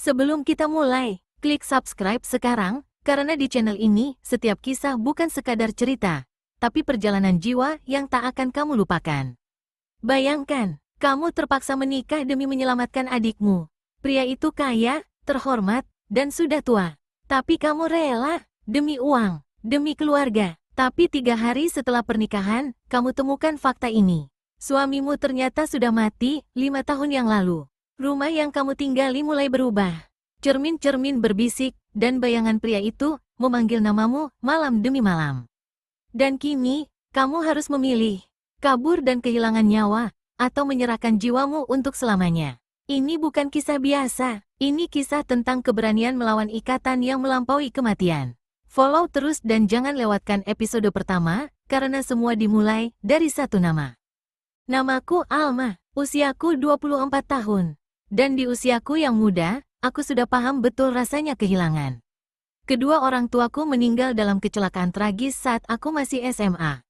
Sebelum kita mulai, klik subscribe sekarang, karena di channel ini, setiap kisah bukan sekadar cerita, tapi perjalanan jiwa yang tak akan kamu lupakan. Bayangkan, kamu terpaksa menikah demi menyelamatkan adikmu. Pria itu kaya, terhormat, dan sudah tua. Tapi kamu rela, demi uang, demi keluarga. Tapi 3 hari setelah pernikahan, kamu temukan fakta ini. Suamimu ternyata sudah mati 5 tahun yang lalu. Rumah yang kamu tinggali mulai berubah. Cermin-cermin berbisik, dan bayangan pria itu memanggil namamu malam demi malam. Dan kini, kamu harus memilih, kabur dan kehilangan nyawa, atau menyerahkan jiwamu untuk selamanya. Ini bukan kisah biasa, ini kisah tentang keberanian melawan ikatan yang melampaui kematian. Follow terus dan jangan lewatkan episode pertama, karena semua dimulai dari satu nama. Namaku Alma, usiaku 24 tahun. Dan di usiaku yang muda, aku sudah paham betul rasanya kehilangan. Kedua orang tuaku meninggal dalam kecelakaan tragis saat aku masih SMA.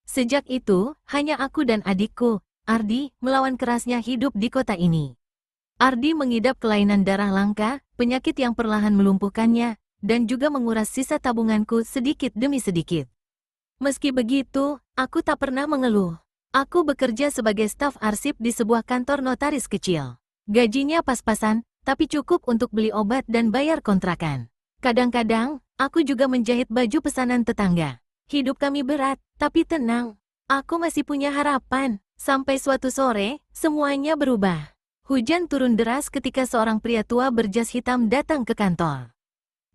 Sejak itu, hanya aku dan adikku, Ardi, melawan kerasnya hidup di kota ini. Ardi mengidap kelainan darah langka, penyakit yang perlahan melumpuhkannya, dan juga menguras sisa tabunganku sedikit demi sedikit. Meski begitu, aku tak pernah mengeluh. Aku bekerja sebagai staf arsip di sebuah kantor notaris kecil. Gajinya pas-pasan, tapi cukup untuk beli obat dan bayar kontrakan. Kadang-kadang, aku juga menjahit baju pesanan tetangga. Hidup kami berat, tapi tenang. Aku masih punya harapan. Sampai suatu sore, semuanya berubah. Hujan turun deras ketika seorang pria tua berjas hitam datang ke kantor.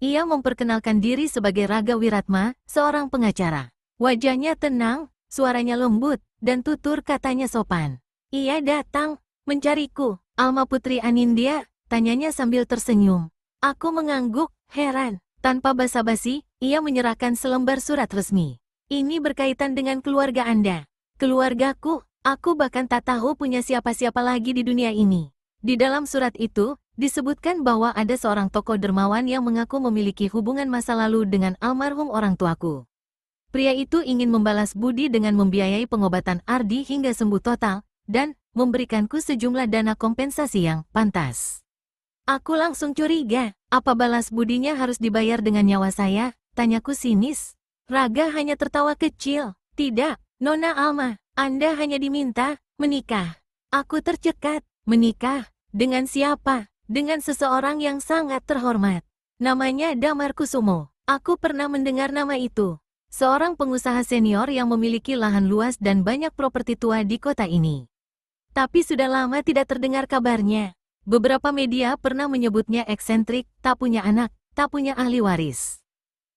Ia memperkenalkan diri sebagai Raga Wiratma, seorang pengacara. Wajahnya tenang, suaranya lembut, dan tutur katanya sopan. Ia datang mencariku. Alma Putri Anindya, tanyanya sambil tersenyum. Aku mengangguk, heran. Tanpa basa-basi, ia menyerahkan selembar surat resmi. Ini berkaitan dengan keluarga Anda. Keluargaku, aku bahkan tak tahu punya siapa-siapa lagi di dunia ini. Di dalam surat itu, disebutkan bahwa ada seorang tokoh dermawan yang mengaku memiliki hubungan masa lalu dengan almarhum orang tuaku. Pria itu ingin membalas budi dengan membiayai pengobatan Ardi hingga sembuh total, dan memberikanku sejumlah dana kompensasi yang pantas. Aku langsung curiga, apa balas budinya harus dibayar dengan nyawa saya? Tanyaku sinis. Raga hanya tertawa kecil. Tidak, Nona Alma, Anda hanya diminta menikah. Aku tercekat. Menikah? Dengan siapa? Dengan seseorang yang sangat terhormat. Namanya Damar Kusumo. Aku pernah mendengar nama itu. Seorang pengusaha senior yang memiliki lahan luas dan banyak properti tua di kota ini. Tapi sudah lama tidak terdengar kabarnya. Beberapa media pernah menyebutnya eksentrik, tak punya anak, tak punya ahli waris.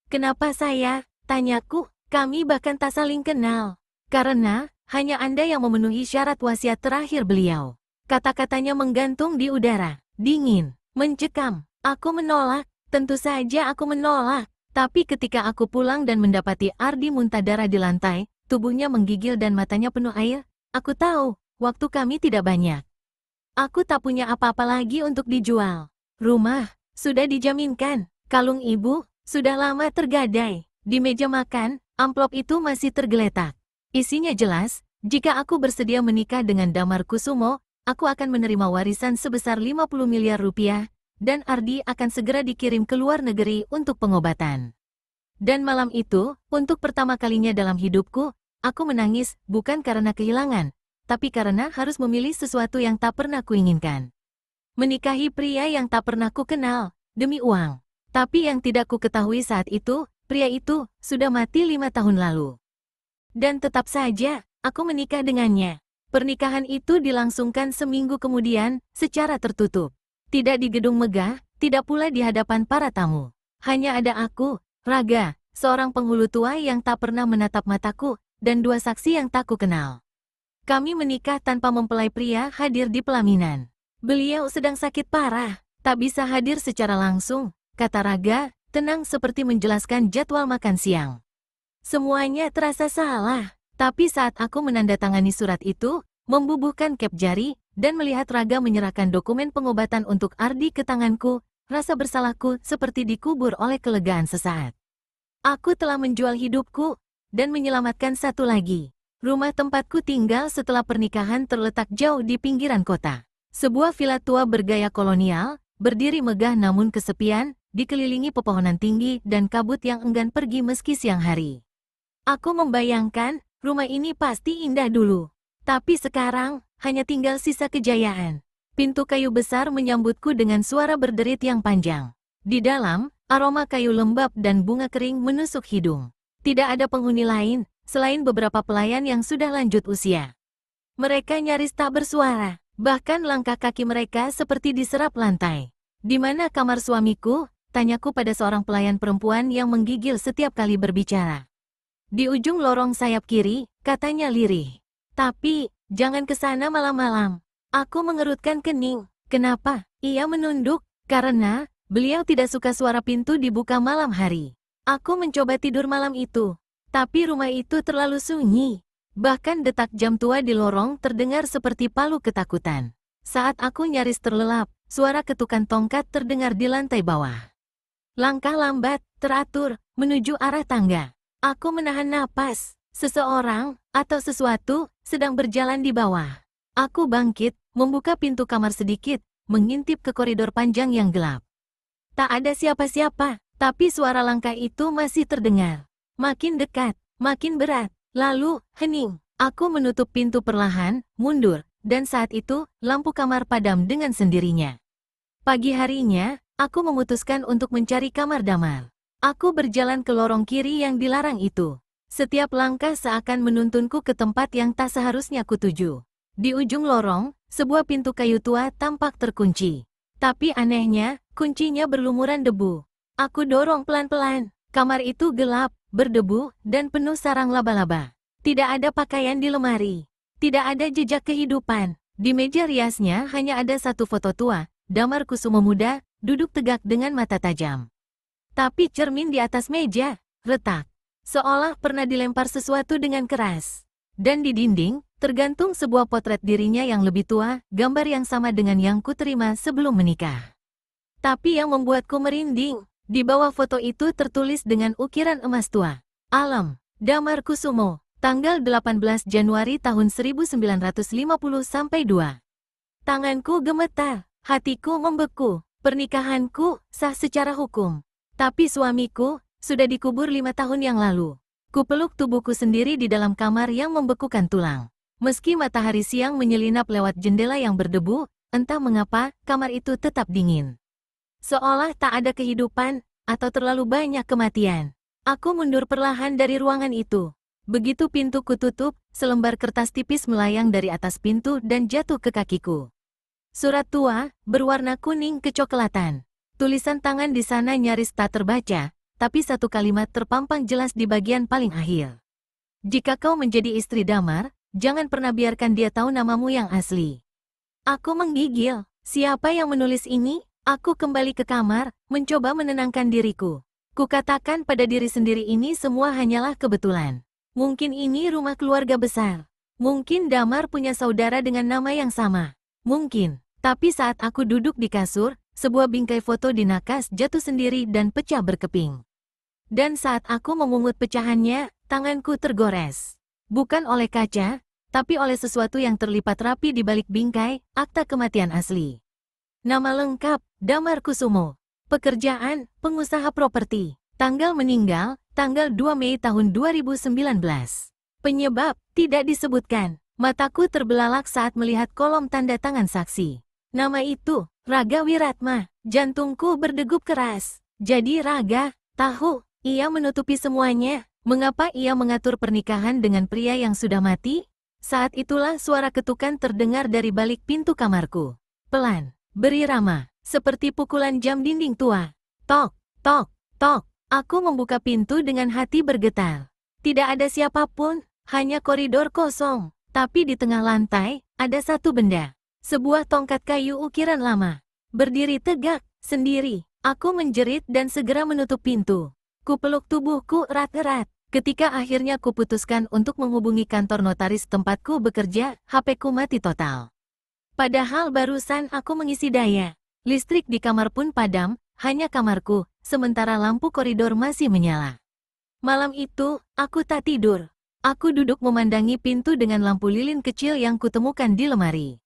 Kenapa saya? Tanyaku, kami bahkan tak saling kenal. Karena, hanya Anda yang memenuhi syarat wasiat terakhir beliau. Kata-katanya menggantung di udara, dingin, mencekam. Aku menolak, tentu saja aku menolak. Tapi ketika aku pulang dan mendapati Ardi muntah darah di lantai, tubuhnya menggigil dan matanya penuh air, aku tahu. Waktu kami tidak banyak. Aku tak punya apa-apa lagi untuk dijual. Rumah, sudah dijaminkan. Kalung ibu, sudah lama tergadai. Di meja makan, amplop itu masih tergeletak. Isinya jelas, jika aku bersedia menikah dengan Damar Kusumo, aku akan menerima warisan sebesar 50 miliar rupiah, dan Ardi akan segera dikirim ke luar negeri untuk pengobatan. Dan malam itu, untuk pertama kalinya dalam hidupku, aku menangis bukan karena kehilangan, tapi karena harus memilih sesuatu yang tak pernah kuinginkan. Menikahi pria yang tak pernah ku kenal, demi uang. Tapi yang tidak ku ketahui saat itu, pria itu sudah mati 5 tahun lalu. Dan tetap saja, aku menikah dengannya. Pernikahan itu dilangsungkan seminggu kemudian, secara tertutup. Tidak di gedung megah, tidak pula di hadapan para tamu. Hanya ada aku, Raga, seorang penghulu tua yang tak pernah menatap mataku, dan 2 saksi yang tak ku kenal. Kami menikah tanpa mempelai pria hadir di pelaminan. Beliau sedang sakit parah, tak bisa hadir secara langsung, kata Raga, tenang seperti menjelaskan jadwal makan siang. Semuanya terasa salah, tapi saat aku menandatangani surat itu, membubuhkan kep jari, dan melihat Raga menyerahkan dokumen pengobatan untuk Ardi ke tanganku, rasa bersalahku seperti dikubur oleh kelegaan sesaat. Aku telah menjual hidupku, dan menyelamatkan satu lagi. Rumah tempatku tinggal setelah pernikahan terletak jauh di pinggiran kota. Sebuah villa tua bergaya kolonial, berdiri megah namun kesepian, dikelilingi pepohonan tinggi dan kabut yang enggan pergi meski siang hari. Aku membayangkan, rumah ini pasti indah dulu. Tapi sekarang, hanya tinggal sisa kejayaan. Pintu kayu besar menyambutku dengan suara berderit yang panjang. Di dalam, aroma kayu lembab dan bunga kering menusuk hidung. Tidak ada penghuni lain, selain beberapa pelayan yang sudah lanjut usia. Mereka nyaris tak bersuara, bahkan langkah kaki mereka seperti diserap lantai. "Di mana kamar suamiku?" tanyaku pada seorang pelayan perempuan yang menggigil setiap kali berbicara. "Di ujung lorong sayap kiri," katanya lirih. "Tapi, jangan ke sana malam-malam." Aku mengerutkan kening. Kenapa? Ia menunduk. Karena, beliau tidak suka suara pintu dibuka malam hari. Aku mencoba tidur malam itu. Tapi rumah itu terlalu sunyi. Bahkan detak jam tua di lorong terdengar seperti palu ketakutan. Saat aku nyaris terlelap, suara ketukan tongkat terdengar di lantai bawah. Langkah lambat, teratur, menuju arah tangga. Aku menahan napas. Seseorang, atau sesuatu, sedang berjalan di bawah. Aku bangkit, membuka pintu kamar sedikit, mengintip ke koridor panjang yang gelap. Tak ada siapa-siapa, tapi suara langkah itu masih terdengar. Makin dekat, makin berat, lalu, hening. Aku menutup pintu perlahan, mundur, dan saat itu, lampu kamar padam dengan sendirinya. Pagi harinya, aku memutuskan untuk mencari kamar damar. Aku berjalan ke lorong kiri yang dilarang itu. Setiap langkah seakan menuntunku ke tempat yang tak seharusnya kutuju. Di ujung lorong, sebuah pintu kayu tua tampak terkunci. Tapi anehnya, kuncinya berlumuran debu. Aku dorong pelan-pelan. Kamar itu gelap, berdebu, dan penuh sarang laba-laba. Tidak ada pakaian di lemari. Tidak ada jejak kehidupan. Di meja riasnya hanya ada satu foto tua, Damar Kusumo muda, duduk tegak dengan mata tajam. Tapi cermin di atas meja, retak. Seolah pernah dilempar sesuatu dengan keras. Dan di dinding, tergantung sebuah potret dirinya yang lebih tua, gambar yang sama dengan yang kuterima sebelum menikah. Tapi yang membuatku merinding, di bawah foto itu tertulis dengan ukiran emas tua. Alam, Damar Kusumo, tanggal 18 Januari tahun 1950-2. Tanganku gemetar, hatiku membeku, pernikahanku sah secara hukum. Tapi suamiku sudah dikubur 5 tahun yang lalu. Kupeluk tubuhku sendiri di dalam kamar yang membekukan tulang. Meski matahari siang menyelinap lewat jendela yang berdebu, entah mengapa, kamar itu tetap dingin. Seolah tak ada kehidupan, atau terlalu banyak kematian. Aku mundur perlahan dari ruangan itu. Begitu pintu kututup, selembar kertas tipis melayang dari atas pintu dan jatuh ke kakiku. Surat tua, berwarna kuning kecoklatan. Tulisan tangan di sana nyaris tak terbaca, tapi satu kalimat terpampang jelas di bagian paling akhir. "Jika kau menjadi istri Damar, jangan pernah biarkan dia tahu namamu yang asli." Aku menggigil. Siapa yang menulis ini? Aku kembali ke kamar, mencoba menenangkan diriku. Kukatakan pada diri sendiri ini semua hanyalah kebetulan. Mungkin ini rumah keluarga besar. Mungkin Damar punya saudara dengan nama yang sama. Mungkin. Tapi saat aku duduk di kasur, sebuah bingkai foto di nakas jatuh sendiri dan pecah berkeping. Dan saat aku memungut pecahannya, tanganku tergores. Bukan oleh kaca, tapi oleh sesuatu yang terlipat rapi di balik bingkai, akta kematian asli. Nama lengkap, Damar Kusumo. Pekerjaan, pengusaha properti. Tanggal meninggal, tanggal 2 Mei tahun 2019. Penyebab, tidak disebutkan. Mataku terbelalak saat melihat kolom tanda tangan saksi. Nama itu, Raga Wiratma. Jantungku berdegup keras. Jadi Raga, tahu, ia menutupi semuanya. Mengapa ia mengatur pernikahan dengan pria yang sudah mati? Saat itulah suara ketukan terdengar dari balik pintu kamarku. Pelan, berirama, seperti pukulan jam dinding tua. Tok, tok, tok. Aku membuka pintu dengan hati bergetar. Tidak ada siapapun, hanya koridor kosong. Tapi di tengah lantai, ada satu benda. Sebuah tongkat kayu ukiran lama. Berdiri tegak, sendiri. Aku menjerit dan segera menutup pintu. Kupeluk tubuhku erat-erat. Ketika akhirnya kuputuskan untuk menghubungi kantor notaris tempatku bekerja, HP-ku mati total. Padahal barusan aku mengisi daya. Listrik di kamar pun padam, hanya kamarku, sementara lampu koridor masih menyala. Malam itu, aku tak tidur. Aku duduk memandangi pintu dengan lampu lilin kecil yang kutemukan di lemari.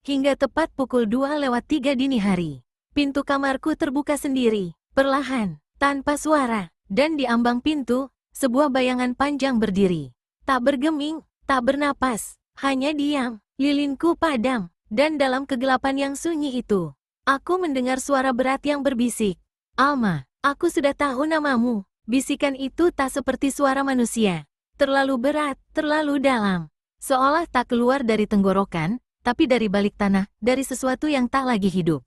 Hingga tepat pukul 2:03 dini hari. pintu kamarku terbuka sendiri, perlahan, tanpa suara, dan di ambang pintu, sebuah bayangan panjang berdiri. Tak bergeming, tak bernapas, hanya diam. Lilinku padam, dan dalam kegelapan yang sunyi itu, aku mendengar suara berat yang berbisik. Alma, aku sudah tahu namamu. Bisikan itu tak seperti suara manusia. Terlalu berat, terlalu dalam. Seolah tak keluar dari tenggorokan, tapi dari balik tanah, dari sesuatu yang tak lagi hidup.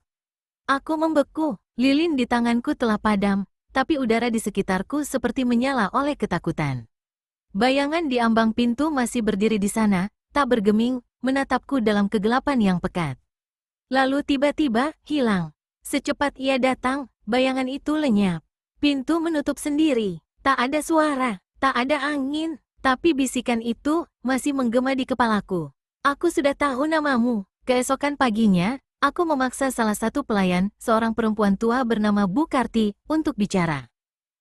Aku membeku, lilin di tanganku telah padam, tapi udara di sekitarku seperti menyala oleh ketakutan. Bayangan di ambang pintu masih berdiri di sana, tak bergeming, menatapku dalam kegelapan yang pekat. Lalu tiba-tiba, hilang. Secepat ia datang, bayangan itu lenyap. Pintu menutup sendiri, tak ada suara, tak ada angin, tapi bisikan itu masih menggema di kepalaku. Aku sudah tahu namamu. Keesokan paginya, aku memaksa salah satu pelayan, seorang perempuan tua bernama Bu Karti, untuk bicara.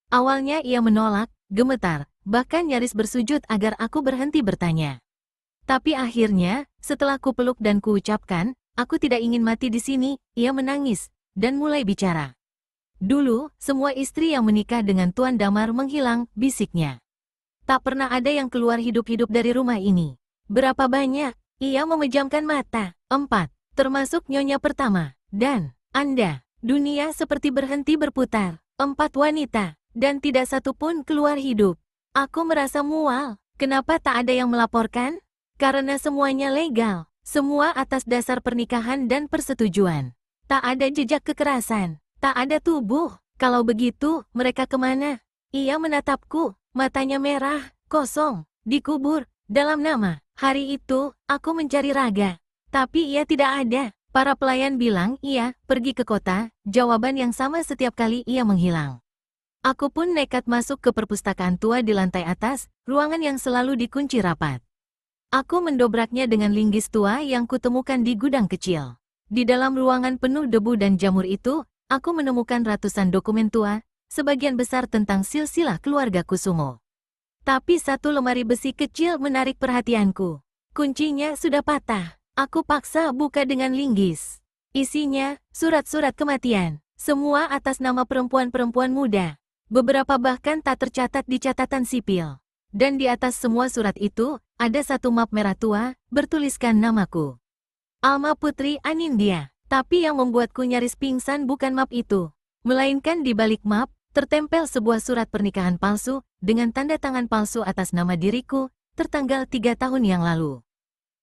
Awalnya ia menolak, gemetar, bahkan nyaris bersujud agar aku berhenti bertanya. Tapi akhirnya, setelah kupeluk dan kuucapkan, aku tidak ingin mati di sini, ia menangis, dan mulai bicara. Dulu, semua istri yang menikah dengan Tuan Damar menghilang, bisiknya. Tak pernah ada yang keluar hidup-hidup dari rumah ini. Berapa banyak? Ia memejamkan mata. 4, termasuk nyonya pertama. Dan, Anda, dunia seperti berhenti berputar. 4 wanita, dan tidak satu pun keluar hidup. Aku merasa mual. Kenapa tak ada yang melaporkan? Karena semuanya legal, semua atas dasar pernikahan dan persetujuan. Tak ada jejak kekerasan, tak ada tubuh. Kalau begitu, mereka kemana? Ia menatapku, matanya merah, kosong, dikubur, dalam nama. Hari itu, aku mencari Raga. Tapi ia tidak ada. Para pelayan bilang ia pergi ke kota, jawaban yang sama setiap kali ia menghilang. Aku pun nekat masuk ke perpustakaan tua di lantai atas, ruangan yang selalu dikunci rapat. Aku mendobraknya dengan linggis tua yang kutemukan di gudang kecil. Di dalam ruangan penuh debu dan jamur itu, aku menemukan ratusan dokumen tua, sebagian besar tentang silsilah keluarga Kusumo. Tapi satu lemari besi kecil menarik perhatianku. Kuncinya sudah patah. Aku paksa buka dengan linggis. Isinya, surat-surat kematian. Semua atas nama perempuan-perempuan muda. Beberapa bahkan tak tercatat di catatan sipil. Dan di atas semua surat itu, ada satu map merah tua, bertuliskan namaku. Alma Putri Anindya. Tapi yang membuatku nyaris pingsan bukan map itu. Melainkan di balik map, tertempel sebuah surat pernikahan palsu, dengan tanda tangan palsu atas nama diriku, tertanggal 3 tahun yang lalu.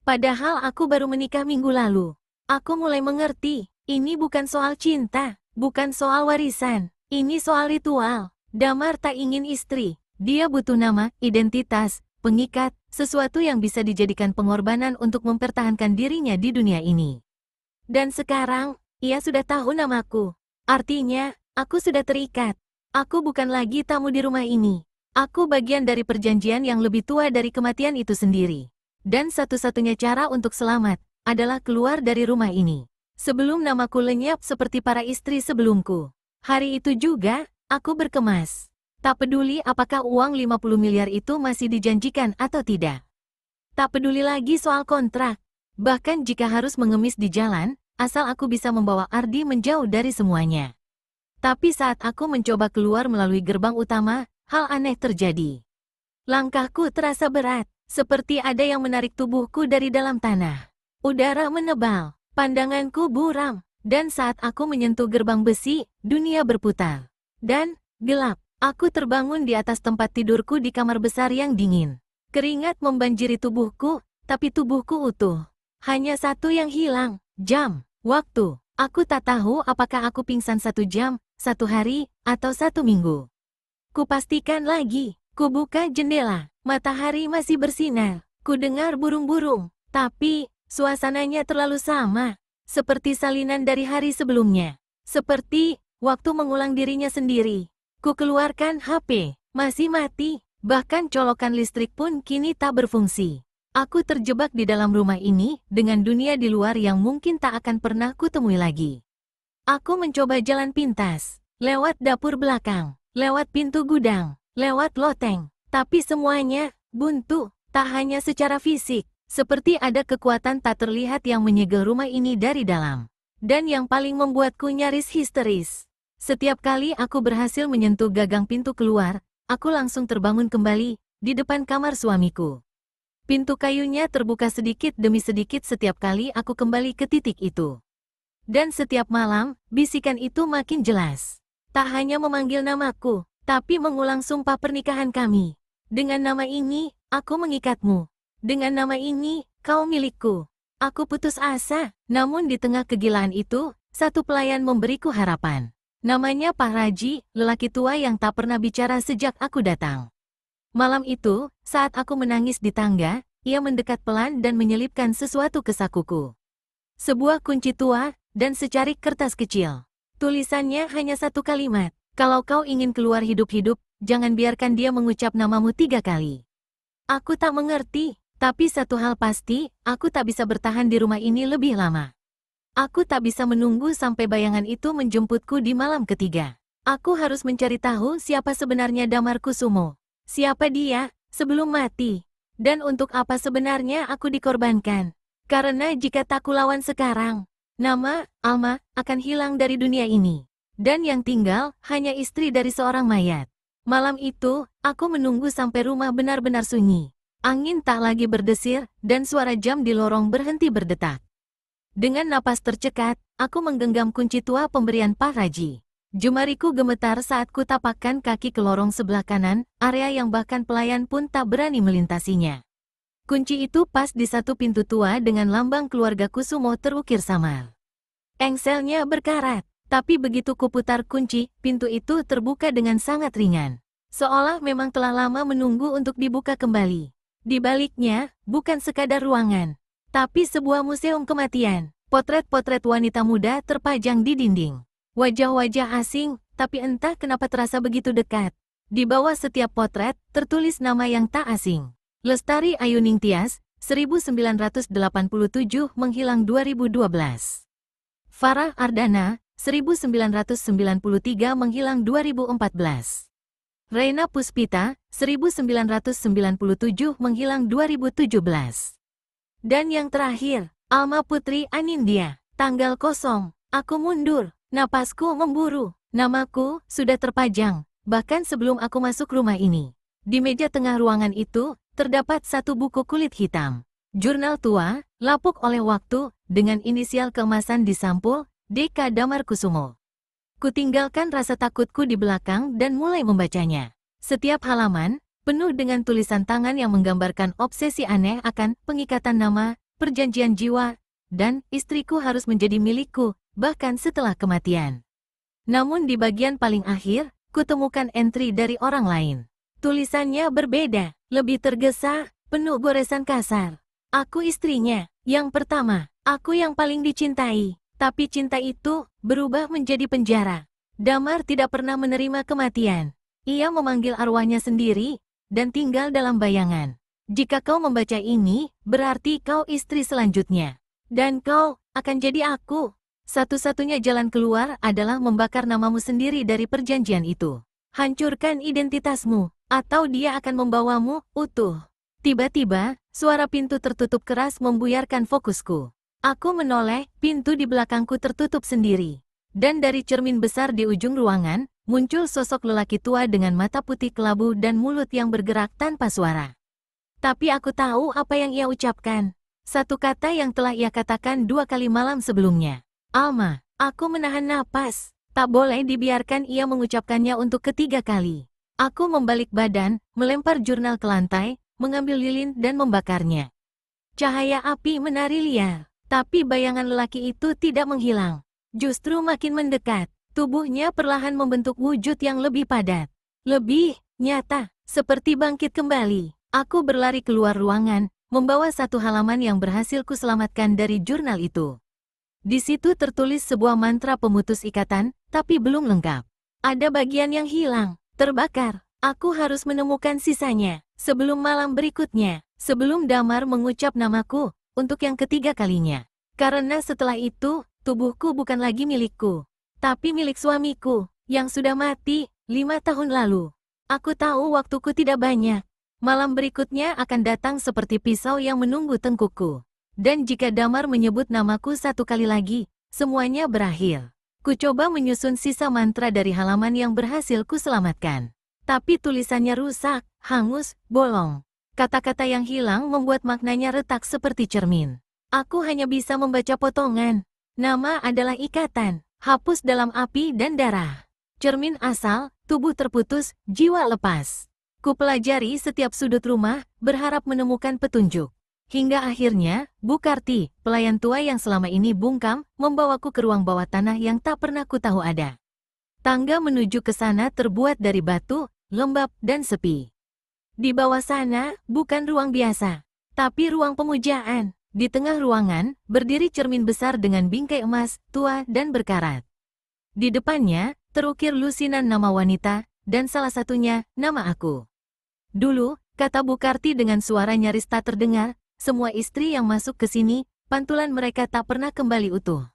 Padahal aku baru menikah minggu lalu. Aku mulai mengerti, ini bukan soal cinta, bukan soal warisan, ini soal ritual. Damar tak ingin istri. Dia butuh nama, identitas, pengikat, sesuatu yang bisa dijadikan pengorbanan untuk mempertahankan dirinya di dunia ini. Dan sekarang, ia sudah tahu namaku. Artinya, aku sudah terikat. Aku bukan lagi tamu di rumah ini. Aku bagian dari perjanjian yang lebih tua dari kematian itu sendiri. Dan satu-satunya cara untuk selamat, adalah keluar dari rumah ini. Sebelum namaku lenyap seperti para istri sebelumku. Hari itu juga, aku berkemas. Tak peduli apakah uang 50 miliar itu masih dijanjikan atau tidak. Tak peduli lagi soal kontrak. Bahkan jika harus mengemis di jalan, asal aku bisa membawa Ardi menjauh dari semuanya. Tapi saat aku mencoba keluar melalui gerbang utama, hal aneh terjadi. Langkahku terasa berat, seperti ada yang menarik tubuhku dari dalam tanah. Udara menebal, pandanganku buram, dan saat aku menyentuh gerbang besi, dunia berputar. Dan, gelap. Aku terbangun di atas tempat tidurku di kamar besar yang dingin. Keringat membanjiri tubuhku, tapi tubuhku utuh. Hanya satu yang hilang, jam, waktu. Aku tak tahu apakah aku pingsan 1 jam, 1 hari, atau 1 minggu. Kupastikan lagi, kubuka jendela, matahari masih bersinar. Kudengar burung-burung, tapi suasananya terlalu sama. Seperti salinan dari hari sebelumnya. Seperti waktu mengulang dirinya sendiri. Ku keluarkan HP, masih mati, bahkan colokan listrik pun kini tak berfungsi. Aku terjebak di dalam rumah ini, dengan dunia di luar yang mungkin tak akan pernah kutemui lagi. Aku mencoba jalan pintas, lewat dapur belakang, lewat pintu gudang, lewat loteng, tapi semuanya buntu, tak hanya secara fisik, seperti ada kekuatan tak terlihat yang menyegel rumah ini dari dalam. Dan yang paling membuatku nyaris histeris. Setiap kali aku berhasil menyentuh gagang pintu keluar, aku langsung terbangun kembali di depan kamar suamiku. Pintu kayunya terbuka sedikit demi sedikit setiap kali aku kembali ke titik itu. Dan setiap malam, bisikan itu makin jelas. Tak hanya memanggil namaku, tapi mengulang sumpah pernikahan kami. Dengan nama ini, aku mengikatmu. Dengan nama ini, kau milikku. Aku putus asa, namun di tengah kegilaan itu, satu pelayan memberiku harapan. Namanya Pak Raji, lelaki tua yang tak pernah bicara sejak aku datang. Malam itu, saat aku menangis di tangga, ia mendekat pelan dan menyelipkan sesuatu ke sakuku. Sebuah kunci tua, dan secarik kertas kecil. Tulisannya hanya satu kalimat, kalau kau ingin keluar hidup-hidup, jangan biarkan dia mengucap namamu 3 kali. Aku tak mengerti, tapi satu hal pasti, aku tak bisa bertahan di rumah ini lebih lama. Aku tak bisa menunggu sampai bayangan itu menjemputku di malam ketiga. Aku harus mencari tahu siapa sebenarnya Damar Kusumo. Siapa dia, sebelum mati. Dan untuk apa sebenarnya aku dikorbankan. Karena jika tak kulawan sekarang, nama, Alma, akan hilang dari dunia ini. Dan yang tinggal, hanya istri dari seorang mayat. Malam itu, aku menunggu sampai rumah benar-benar sunyi. Angin tak lagi berdesir, dan suara jam di lorong berhenti berdetak. Dengan napas tercekat, aku menggenggam kunci tua pemberian Pak Raji. Jemariku gemetar saat kutapakkan kaki ke lorong sebelah kanan, area yang bahkan pelayan pun tak berani melintasinya. Kunci itu pas di satu pintu tua dengan lambang keluarga Kusumo terukir samar. Engselnya berkarat, tapi begitu kuputar kunci, pintu itu terbuka dengan sangat ringan. Seolah memang telah lama menunggu untuk dibuka kembali. Di baliknya, bukan sekadar ruangan, tapi sebuah museum kematian. Potret-potret wanita muda terpajang di dinding. Wajah-wajah asing, tapi entah kenapa terasa begitu dekat. Di bawah setiap potret, tertulis nama yang tak asing. Lestari Ayuning Tias, 1987 menghilang 2012. Farah Ardana, 1993 menghilang 2014. Reina Puspita, 1997 menghilang 2017. Dan yang terakhir, Alma Putri Anindya, tanggal kosong. Aku mundur, napasku memburu, namaku sudah terpajang, bahkan sebelum aku masuk rumah ini. Di meja tengah ruangan itu, terdapat satu buku kulit hitam. Jurnal tua, lapuk oleh waktu, dengan inisial keemasan di sampul, DK Damar Kusumo. Kutinggalkan rasa takutku di belakang dan mulai membacanya. Setiap halaman, penuh dengan tulisan tangan yang menggambarkan obsesi aneh akan pengikatan nama, perjanjian jiwa, dan istriku harus menjadi milikku, bahkan setelah kematian. Namun di bagian paling akhir, kutemukan entry dari orang lain. Tulisannya berbeda, lebih tergesa, penuh goresan kasar. Aku istrinya, yang pertama, aku yang paling dicintai, tapi cinta itu berubah menjadi penjara. Damar tidak pernah menerima kematian. Ia memanggil arwahnya sendiri, dan tinggal dalam bayangan. Jika kau membaca ini, berarti kau istri selanjutnya. Dan kau akan jadi aku. Satu-satunya jalan keluar adalah membakar namamu sendiri dari perjanjian itu. Hancurkan identitasmu, atau dia akan membawamu utuh. Tiba-tiba, suara pintu tertutup keras membuyarkan fokusku. Aku menoleh, pintu di belakangku tertutup sendiri. Dan dari cermin besar di ujung ruangan, muncul sosok lelaki tua dengan mata putih kelabu dan mulut yang bergerak tanpa suara. Tapi aku tahu apa yang ia ucapkan. Satu kata yang telah ia katakan 2 kali malam sebelumnya. Alma, aku menahan napas. Tak boleh dibiarkan ia mengucapkannya untuk ketiga kali. Aku membalik badan, melempar jurnal ke lantai, mengambil lilin dan membakarnya. Cahaya api menari liar, tapi bayangan lelaki itu tidak menghilang. Justru makin mendekat, tubuhnya perlahan membentuk wujud yang lebih padat. Lebih nyata, seperti bangkit kembali. Aku berlari keluar ruangan, membawa satu halaman yang berhasil kuselamatkan dari jurnal itu. Di situ tertulis sebuah mantra pemutus ikatan, tapi belum lengkap. Ada bagian yang hilang, terbakar. Aku harus menemukan sisanya, sebelum malam berikutnya, sebelum Damar mengucap namaku, untuk yang ketiga kalinya. Karena setelah itu, tubuhku bukan lagi milikku, tapi milik suamiku, yang sudah mati, 5 tahun lalu. Aku tahu waktuku tidak banyak. Malam berikutnya akan datang seperti pisau yang menunggu tengkukku. Dan jika Damar menyebut namaku 1 kali lagi, semuanya berakhir. Ku coba menyusun sisa mantra dari halaman yang berhasil ku selamatkan. Tapi tulisannya rusak, hangus, bolong. Kata-kata yang hilang membuat maknanya retak seperti cermin. Aku hanya bisa membaca potongan. Nama adalah ikatan, hapus dalam api dan darah. Cermin asal, tubuh terputus, jiwa lepas. Ku pelajari setiap sudut rumah, berharap menemukan petunjuk. Hingga akhirnya, Bu Karti, pelayan tua yang selama ini bungkam, membawaku ke ruang bawah tanah yang tak pernah ku tahu ada. Tangga menuju ke sana terbuat dari batu, lembab, dan sepi. Di bawah sana, bukan ruang biasa, tapi ruang pemujaan. Di tengah ruangan, berdiri cermin besar dengan bingkai emas, tua, dan berkarat. Di depannya, terukir lusinan nama wanita, dan salah satunya, nama aku. Dulu, kata Bu Karti dengan suara nyaris tak terdengar, semua istri yang masuk ke sini, pantulan mereka tak pernah kembali utuh.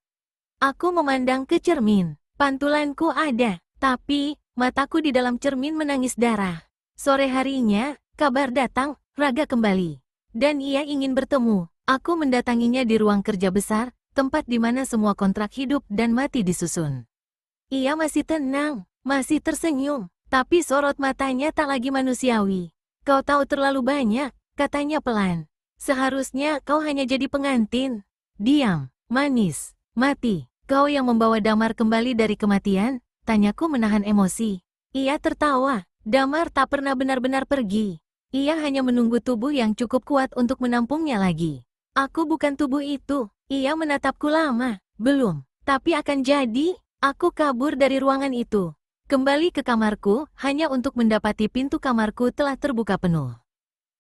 Aku memandang ke cermin. Pantulanku ada, tapi mataku di dalam cermin menangis darah. Sore harinya, kabar datang, Raga kembali. Dan ia ingin bertemu. Aku mendatanginya di ruang kerja besar, tempat di mana semua kontrak hidup dan mati disusun. Ia masih tenang, masih tersenyum, tapi sorot matanya tak lagi manusiawi. Kau tahu terlalu banyak, katanya pelan. Seharusnya kau hanya jadi pengantin. Diam, manis, mati. Kau yang membawa Damar kembali dari kematian? Tanyaku menahan emosi. Ia tertawa. Damar tak pernah benar-benar pergi. Ia hanya menunggu tubuh yang cukup kuat untuk menampungnya lagi. Aku bukan tubuh itu. Ia menatapku lama. Belum, tapi akan jadi. Aku kabur dari ruangan itu. Kembali ke kamarku, hanya untuk mendapati pintu kamarku telah terbuka penuh.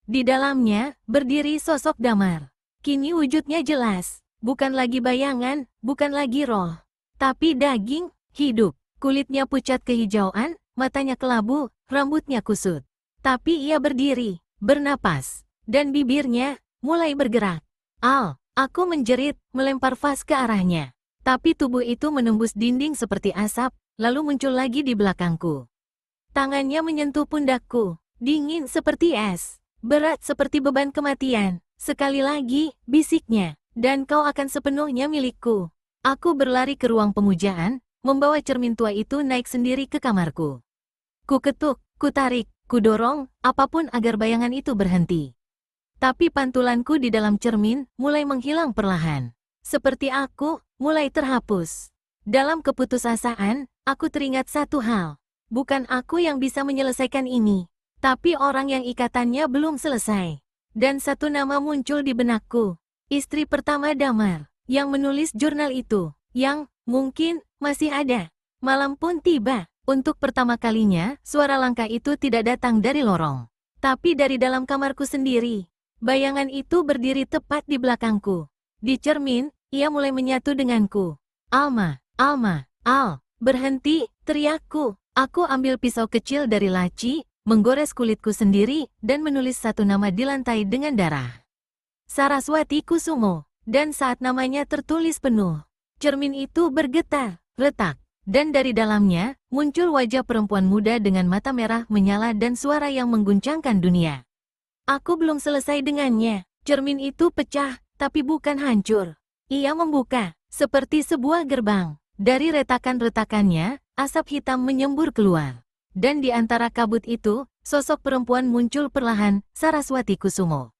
Di dalamnya, berdiri sosok Damar. Kini wujudnya jelas. Bukan lagi bayangan, bukan lagi roh. Tapi daging, hidup. Kulitnya pucat kehijauan, matanya kelabu, rambutnya kusut. Tapi ia berdiri, bernapas. Dan bibirnya, mulai bergerak. Al, aku menjerit, melempar vas ke arahnya. Tapi tubuh itu menembus dinding seperti asap, lalu muncul lagi di belakangku. Tangannya menyentuh pundakku, dingin seperti es. Berat seperti beban kematian. Sekali lagi, bisiknya. Dan kau akan sepenuhnya milikku. Aku berlari ke ruang pemujaan, membawa cermin tua itu naik sendiri ke kamarku. Ku ketuk, ku tarik, ku dorong, apapun agar bayangan itu berhenti. Tapi pantulanku di dalam cermin mulai menghilang perlahan. Seperti aku, mulai terhapus. Dalam keputusasaan, aku teringat satu hal. Bukan aku yang bisa menyelesaikan ini. Tapi orang yang ikatannya belum selesai. Dan satu nama muncul di benakku. Istri pertama Damar, yang menulis jurnal itu, yang, mungkin, masih ada. Malam pun tiba. Untuk pertama kalinya, suara langkah itu tidak datang dari lorong. Tapi dari dalam kamarku sendiri. Bayangan itu berdiri tepat di belakangku. Di cermin, ia mulai menyatu denganku. Alma, Alma, Al, berhenti, teriakku. Aku ambil pisau kecil dari laci, menggores kulitku sendiri, dan menulis satu nama di lantai dengan darah. Saraswati Kusumo. Dan saat namanya tertulis penuh, cermin itu bergetar, retak. Dan dari dalamnya, muncul wajah perempuan muda dengan mata merah menyala dan suara yang mengguncangkan dunia. Aku belum selesai dengannya. Cermin itu pecah, tapi bukan hancur. Ia membuka, seperti sebuah gerbang. Dari retakan-retakannya, asap hitam menyembur keluar. Dan di antara kabut itu, sosok perempuan muncul perlahan, Saraswati Kusumo.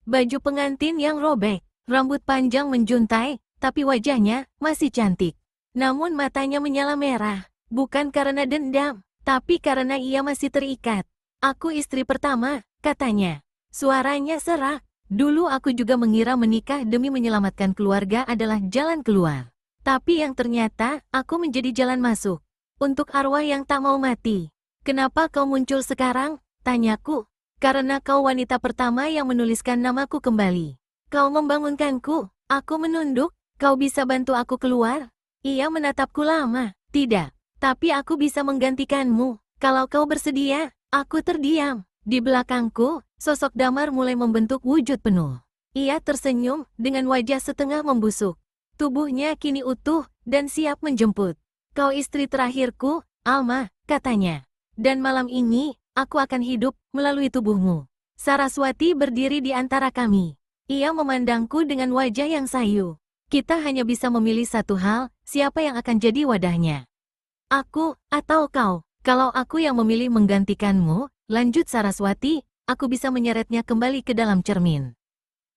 Baju pengantin yang robek, rambut panjang menjuntai, tapi wajahnya masih cantik. Namun matanya menyala merah, bukan karena dendam, tapi karena ia masih terikat. Aku istri pertama, katanya. Suaranya serak. Dulu aku juga mengira menikah demi menyelamatkan keluarga adalah jalan keluar. Tapi yang ternyata, aku menjadi jalan masuk. Untuk arwah yang tak mau mati. Kenapa kau muncul sekarang? Tanyaku. Karena kau wanita pertama yang menuliskan namaku kembali. Kau membangunkanku. Aku menunduk. Kau bisa bantu aku keluar? Ia menatapku lama. Tidak. Tapi aku bisa menggantikanmu. Kalau kau bersedia, aku terdiam. Di belakangku, sosok Damar mulai membentuk wujud penuh. Ia tersenyum dengan wajah setengah membusuk. Tubuhnya kini utuh dan siap menjemput. Kau istri terakhirku, Alma, katanya. Dan malam ini, aku akan hidup melalui tubuhmu. Saraswati berdiri di antara kami. Ia memandangku dengan wajah yang sayu. Kita hanya bisa memilih satu hal, siapa yang akan jadi wadahnya. Aku, atau kau. Kalau aku yang memilih menggantikanmu, lanjut Saraswati, aku bisa menyeretnya kembali ke dalam cermin.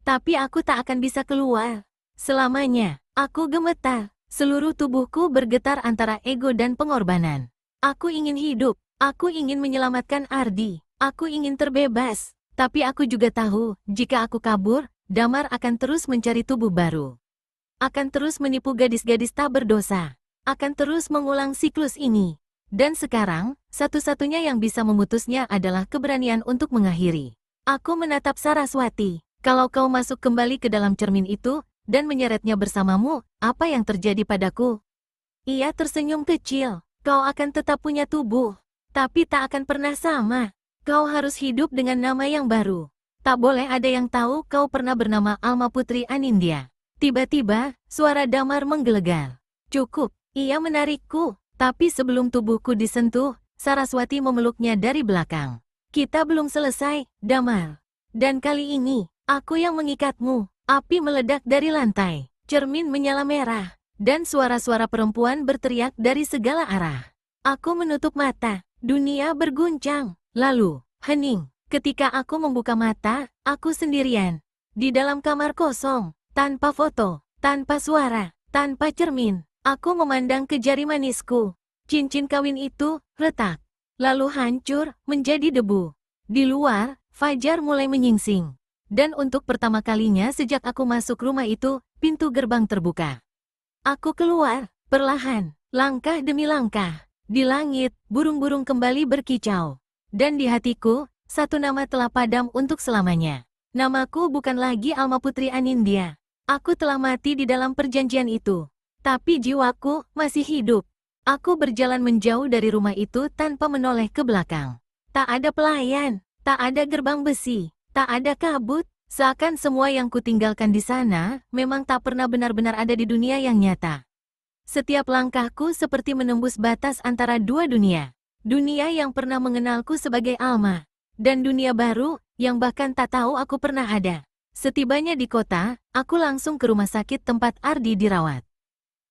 Tapi aku tak akan bisa keluar. Selamanya, aku gemetar. Seluruh tubuhku bergetar antara ego dan pengorbanan. Aku ingin hidup. Aku ingin menyelamatkan Ardi. Aku ingin terbebas. Tapi aku juga tahu, jika aku kabur, Damar akan terus mencari tubuh baru. Akan terus menipu gadis-gadis tak berdosa. Akan terus mengulang siklus ini. Dan sekarang, satu-satunya yang bisa memutusnya adalah keberanian untuk mengakhiri. Aku menatap Saraswati. Kalau kau masuk kembali ke dalam cermin itu, dan menyeretnya bersamamu, apa yang terjadi padaku? Ia tersenyum kecil. Kau akan tetap punya tubuh, tapi tak akan pernah sama. Kau harus hidup dengan nama yang baru. Tak boleh ada yang tahu kau pernah bernama Alma Putri Anindya. Tiba-tiba, suara Damar menggelegar. Cukup, ia menarikku. Tapi sebelum tubuhku disentuh, Saraswati memeluknya dari belakang. Kita belum selesai, Damar. Dan kali ini, aku yang mengikatmu. Api meledak dari lantai. Cermin menyala merah. Dan suara-suara perempuan berteriak dari segala arah. Aku menutup mata. Dunia berguncang. Lalu, hening. Ketika aku membuka mata, aku sendirian. Di dalam kamar kosong. Tanpa foto. Tanpa suara. Tanpa cermin. Aku memandang ke jari manisku. Cincin kawin itu retak. Lalu hancur, menjadi debu. Di luar, fajar mulai menyingsing. Dan untuk pertama kalinya sejak aku masuk rumah itu, pintu gerbang terbuka. Aku keluar, perlahan, langkah demi langkah. Di langit, burung-burung kembali berkicau. Dan di hatiku, satu nama telah padam untuk selamanya. Namaku bukan lagi Alma Putri Anindya. Aku telah mati di dalam perjanjian itu. Tapi jiwaku masih hidup. Aku berjalan menjauh dari rumah itu tanpa menoleh ke belakang. Tak ada pelayan, tak ada gerbang besi. Tak ada kabut, seakan semua yang kutinggalkan di sana memang tak pernah benar-benar ada di dunia yang nyata. Setiap langkahku seperti menembus batas antara dua dunia. Dunia yang pernah mengenalku sebagai Alma, dan dunia baru yang bahkan tak tahu aku pernah ada. Setibanya di kota, aku langsung ke rumah sakit tempat Ardi dirawat.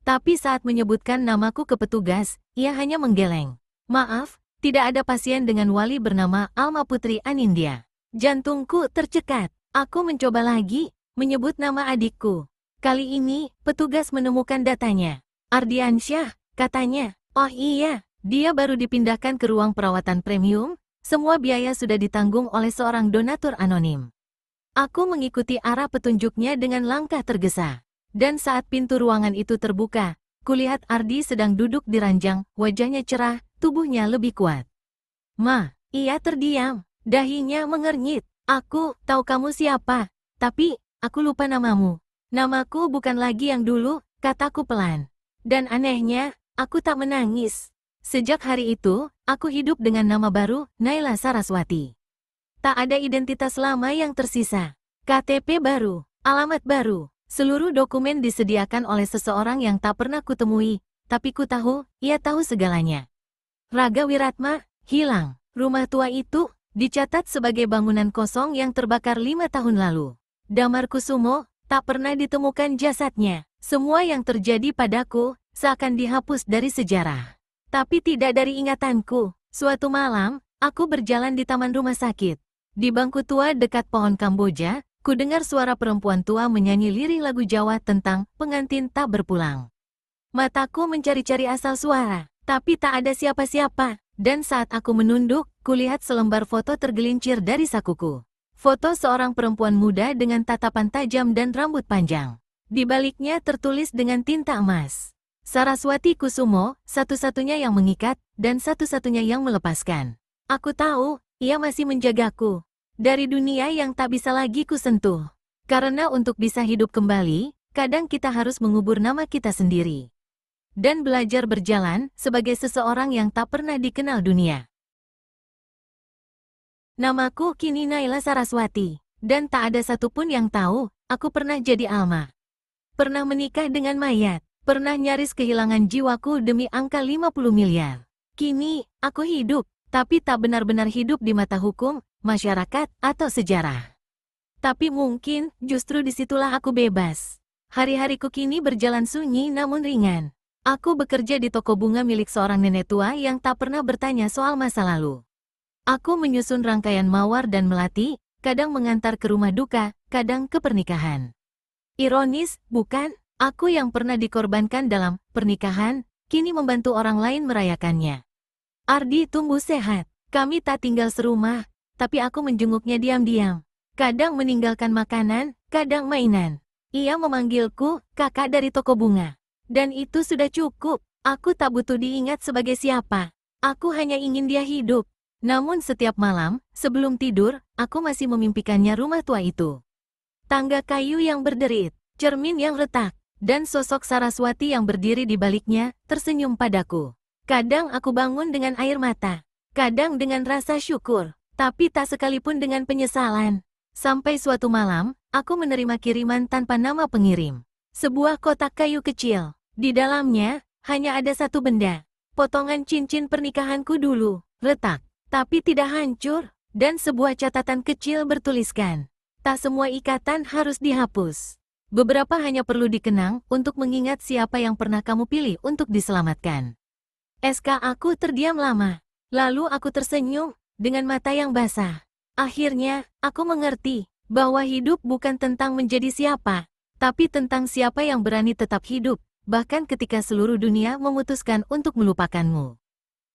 Tapi saat menyebutkan namaku ke petugas, ia hanya menggeleng. Maaf, tidak ada pasien dengan wali bernama Alma Putri Anindya. Jantungku tercekat. Aku mencoba lagi, menyebut nama adikku. Kali ini, petugas menemukan datanya. Ardiansyah, katanya. Oh iya, dia baru dipindahkan ke ruang perawatan premium. Semua biaya sudah ditanggung oleh seorang donatur anonim. Aku mengikuti arah petunjuknya dengan langkah tergesa. Dan saat pintu ruangan itu terbuka, kulihat Ardi sedang duduk di ranjang, wajahnya cerah, tubuhnya lebih kuat. Ma, ia terdiam. Dahinya mengernyit. Aku tahu kamu siapa, tapi aku lupa namamu. Namaku bukan lagi yang dulu, kataku pelan. Dan anehnya, aku tak menangis. Sejak hari itu, aku hidup dengan nama baru, Naila Saraswati. Tak ada identitas lama yang tersisa. KTP baru, alamat baru, seluruh dokumen disediakan oleh seseorang yang tak pernah kutemui, tapi ku tahu, ia tahu segalanya. Raga Wiratma, hilang. Rumah tua itu dicatat sebagai bangunan kosong yang terbakar 5 tahun lalu. Damar Kusumo, tak pernah ditemukan jasadnya. Semua yang terjadi padaku, seakan dihapus dari sejarah. Tapi tidak dari ingatanku. Suatu malam, aku berjalan di taman rumah sakit. Di bangku tua dekat pohon Kamboja, ku dengar suara perempuan tua menyanyi lirik lagu Jawa tentang pengantin tak berpulang. Mataku mencari-cari asal suara, tapi tak ada siapa-siapa. Dan saat aku menunduk, kulihat selembar foto tergelincir dari sakuku. Foto seorang perempuan muda dengan tatapan tajam dan rambut panjang. Di baliknya tertulis dengan tinta emas. Saraswati Kusumo, satu-satunya yang mengikat, dan satu-satunya yang melepaskan. Aku tahu, ia masih menjagaku. Dari dunia yang tak bisa lagi kusentuh. Karena untuk bisa hidup kembali, kadang kita harus mengubur nama kita sendiri. Dan belajar berjalan sebagai seseorang yang tak pernah dikenal dunia. Namaku kini Naila Saraswati, dan tak ada satupun yang tahu, aku pernah jadi Alma. Pernah menikah dengan mayat, pernah nyaris kehilangan jiwaku demi angka 50 miliar. Kini, aku hidup, tapi tak benar-benar hidup di mata hukum, masyarakat, atau sejarah. Tapi mungkin, justru disitulah aku bebas. Hari-hariku kini berjalan sunyi namun ringan. Aku bekerja di toko bunga milik seorang nenek tua yang tak pernah bertanya soal masa lalu. Aku menyusun rangkaian mawar dan melati, kadang mengantar ke rumah duka, kadang ke pernikahan. Ironis, bukan? Aku yang pernah dikorbankan dalam pernikahan, kini membantu orang lain merayakannya. Ardi tumbuh sehat. Kami tak tinggal serumah, tapi aku menjenguknya diam-diam. Kadang meninggalkan makanan, kadang mainan. Ia memanggilku, kakak dari toko bunga. Dan itu sudah cukup. Aku tak butuh diingat sebagai siapa. Aku hanya ingin dia hidup. Namun setiap malam, sebelum tidur, aku masih memimpikannya rumah tua itu. Tangga kayu yang berderit, cermin yang retak, dan sosok Saraswati yang berdiri di baliknya, tersenyum padaku. Kadang aku bangun dengan air mata, kadang dengan rasa syukur, tapi tak sekalipun dengan penyesalan. Sampai suatu malam, aku menerima kiriman tanpa nama pengirim. Sebuah kotak kayu kecil. Di dalamnya, hanya ada satu benda. Potongan cincin pernikahanku dulu, retak, tapi tidak hancur, dan sebuah catatan kecil bertuliskan. Tak semua ikatan harus dihapus. Beberapa hanya perlu dikenang untuk mengingat siapa yang pernah kamu pilih untuk diselamatkan. Aku terdiam lama. Lalu aku tersenyum, dengan mata yang basah. Akhirnya, aku mengerti bahwa hidup bukan tentang menjadi siapa, tapi tentang siapa yang berani tetap hidup, bahkan ketika seluruh dunia memutuskan untuk melupakanmu.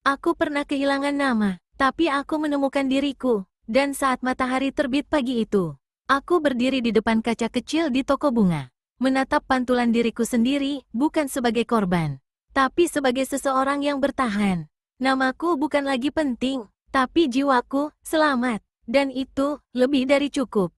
Aku pernah kehilangan nama, tapi aku menemukan diriku, dan saat matahari terbit pagi itu, aku berdiri di depan kaca kecil di toko bunga, menatap pantulan diriku sendiri, bukan sebagai korban, tapi sebagai seseorang yang bertahan. Namaku bukan lagi penting, tapi jiwaku selamat, dan itu lebih dari cukup.